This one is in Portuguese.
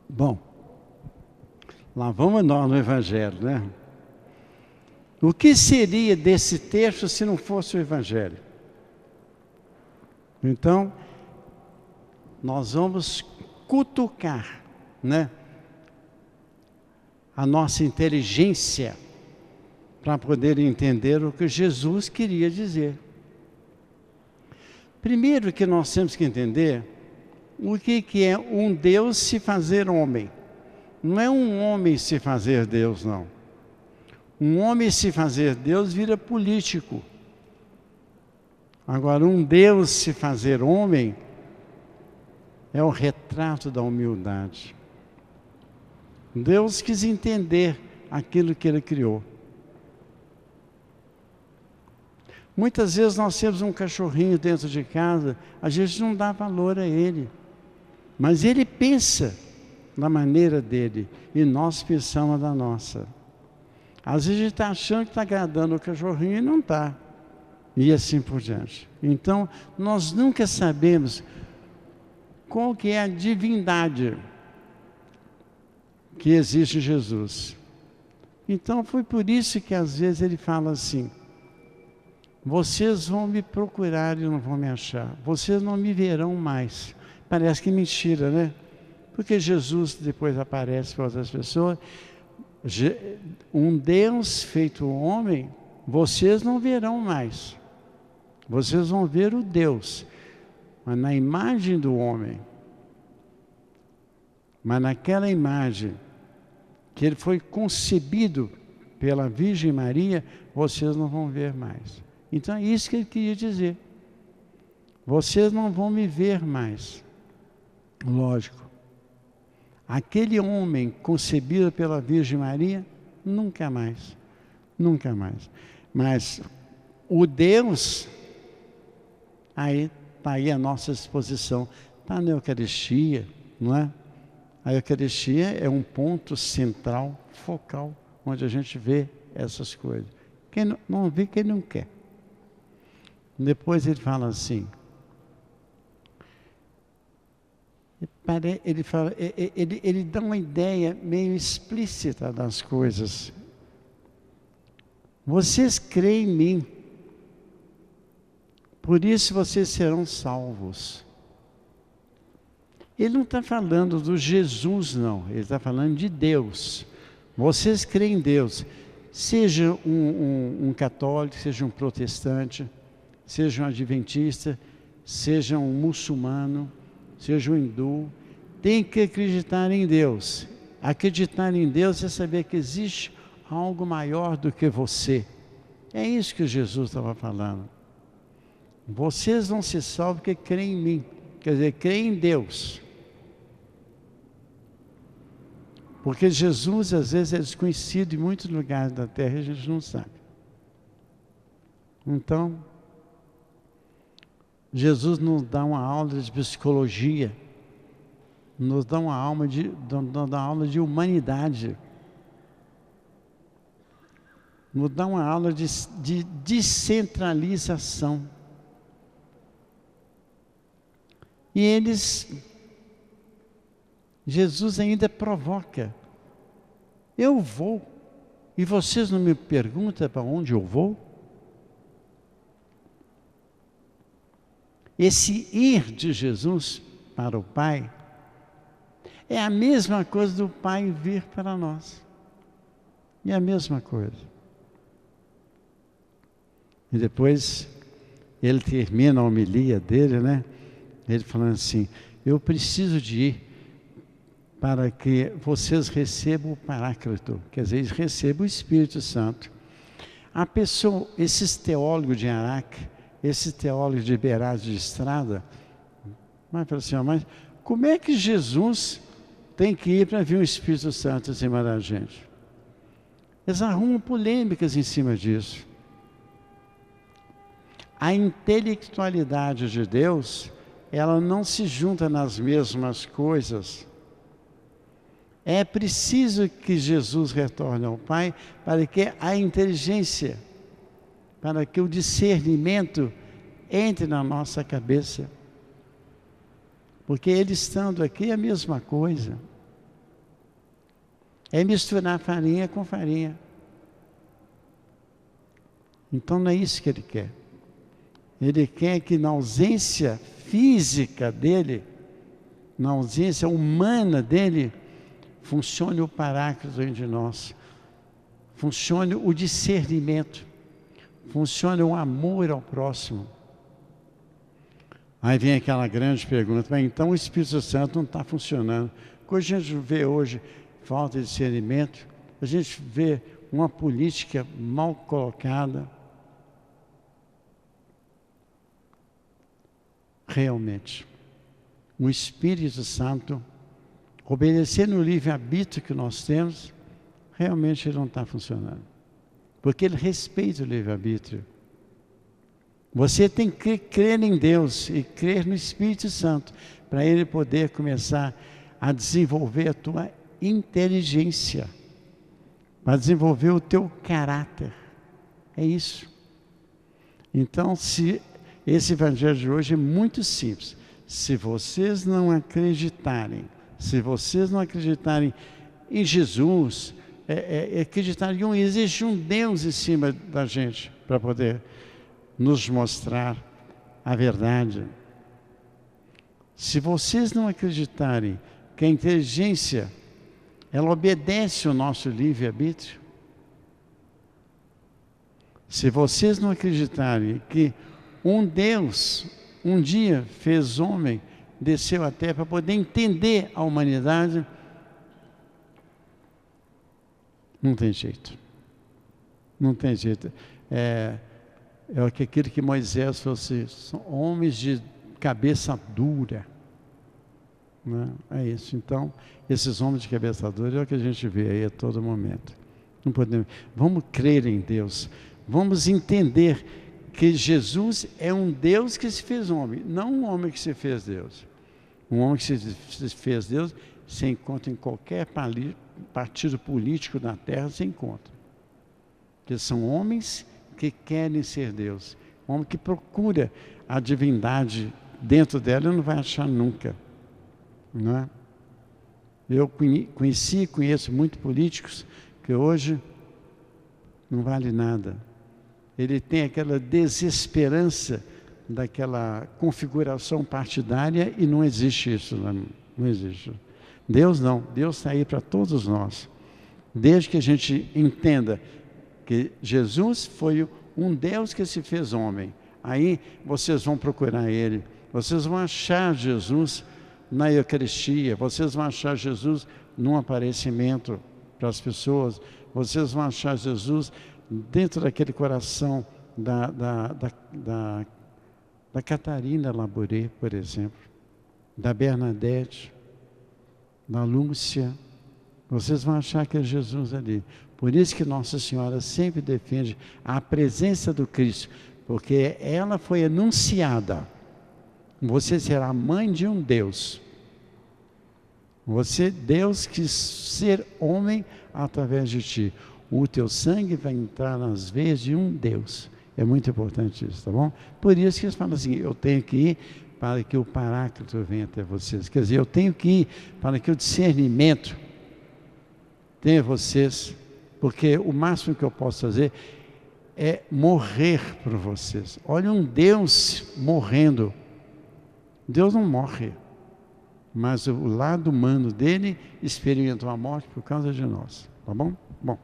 Bom, lá vamos nós no Evangelho, né? O que seria desse texto se não fosse o Evangelho? Então, nós vamos cutucar, né, a nossa inteligência para poder entender o que Jesus queria dizer. Primeiro que nós temos que entender o que é um Deus se fazer homem. Não é um homem se fazer Deus, não. Um homem se fazer Deus vira político. Agora, um Deus se fazer homem é o retrato da humildade. Deus quis entender aquilo que Ele criou. Muitas vezes nós temos um cachorrinho dentro de casa, a gente não dá valor a ele. Mas ele pensa da maneira dele e nós pensamos da nossa. Às vezes a gente está achando que está agradando o cachorrinho e não está. E assim por diante. Então, nós nunca sabemos qual que é a divindade que existe em Jesus. Então, foi por isso que às vezes ele fala assim: vocês vão me procurar e não vão me achar. Vocês não me verão mais. Parece que mentira, né? Porque Jesus depois aparece para outras pessoas. Um Deus feito homem, vocês não verão mais. Vocês vão ver o Deus, mas na imagem do homem. Mas naquela imagem que ele foi concebido pela Virgem Maria, vocês não vão ver mais. Então é isso que ele queria dizer. Vocês não vão me ver mais. Lógico. Aquele homem concebido pela Virgem Maria, nunca mais. Nunca mais. Mas o Deus, aí está aí a nossa disposição. Está na Eucaristia, não é? A Eucaristia é um ponto central, focal, onde a gente vê essas coisas. Quem não vê, quem não quer. Depois ele fala assim, ele dá uma ideia meio explícita das coisas. Vocês creem em mim, por isso vocês serão salvos. Ele não está falando do Jesus, não. Ele está falando de Deus. Vocês creem em Deus. Seja um católico, seja um protestante, seja um adventista, seja um muçulmano, seja um hindu, tem que acreditar em Deus. Acreditar em Deus é saber que existe algo maior do que você. É isso que Jesus estava falando. Vocês vão ser salvos porque creem em mim. Quer dizer, creem em Deus. Porque Jesus, às vezes, é desconhecido em muitos lugares da terra e a gente não sabe. Então, Jesus nos dá uma aula de psicologia, nos dá uma aula de humanidade, nos dá uma aula de descentralização. E Jesus ainda provoca. Eu vou, e vocês não me perguntam para onde eu vou? Esse ir de Jesus para o Pai é a mesma coisa do Pai vir para nós. É a mesma coisa. E depois ele termina a homilia dele, né? Ele falando assim: eu preciso de ir para que vocês recebam o Paráclito, quer dizer, recebam o Espírito Santo. A pessoa, esses teólogos de Araque, esses teólogos de beirada de estrada, mas fala assim: mas como é que Jesus tem que ir para vir o Espírito Santo em cima da gente? Eles arrumam polêmicas em cima disso. A intelectualidade de Deus, ela não se junta nas mesmas coisas. É preciso que Jesus retorne ao Pai para que a inteligência, para que o discernimento entre na nossa cabeça. Porque ele estando aqui é a mesma coisa. É misturar farinha com farinha. Então não é isso que ele quer. Ele quer que na ausência física dele, na ausência humana dele, funcione o Paráclito entre nós. Funcione o discernimento. Funcione o amor ao próximo. Aí vem aquela grande pergunta, mas então o Espírito Santo não está funcionando. Quando a gente vê hoje falta de discernimento, a gente vê uma política mal colocada. Realmente, o Espírito Santo, obedecendo o livre-arbítrio que nós temos, realmente ele não está funcionando. Porque ele respeita o livre-arbítrio. Você tem que crer em Deus e crer no Espírito Santo, para ele poder começar a desenvolver a tua inteligência, para desenvolver o teu caráter. É isso. Então, esse evangelho de hoje é muito simples. Se vocês não acreditarem em Jesus, acreditarem que existe um Deus em cima da gente para poder nos mostrar a verdade. Se vocês não acreditarem que a inteligência, ela obedece ao nosso livre-arbítrio, se vocês não acreditarem que um Deus, um dia fez homem, desceu à terra para poder entender a humanidade, não tem jeito. Não tem jeito. É aquilo que Moisés falou assim, são homens de cabeça dura. Né? É isso. Então, esses homens de cabeça dura é o que a gente vê aí a todo momento. Não podemos. Vamos crer em Deus. Vamos entender que Jesus é um Deus que se fez homem, não um homem que se fez Deus. Um homem que se fez Deus, se encontra em qualquer partido político da terra, se encontra. Porque são homens que querem ser Deus. Um homem que procura a divindade dentro dela e não vai achar nunca. Não é? Eu conheci e conheço muitos políticos que hoje não vale nada. Ele tem aquela desesperança daquela configuração partidária e não existe isso. Não existe. Deus não. Deus está aí para todos nós. Desde que a gente entenda que Jesus foi um Deus que se fez homem. Aí vocês vão procurar Ele. Vocês vão achar Jesus na Eucaristia. Vocês vão achar Jesus num aparecimento para as pessoas. Vocês vão achar Jesus dentro daquele coração da Catarina Labouré, por exemplo, da Bernadette, da Lúcia. Vocês vão achar que é Jesus ali. Por isso que Nossa Senhora sempre defende a presença do Cristo, porque ela foi anunciada. Você será mãe de um Deus. Deus quis ser homem através de ti. O teu sangue vai entrar nas veias de um Deus. É muito importante isso, tá bom? Por isso que eles falam assim, eu tenho que ir para que o Paráclito venha até vocês. Quer dizer, eu tenho que ir para que o discernimento tenha vocês, porque o máximo que eu posso fazer é morrer por vocês. Olha um Deus morrendo. Deus não morre, mas o lado humano dele experimentou a morte por causa de nós, tá bom? Bom.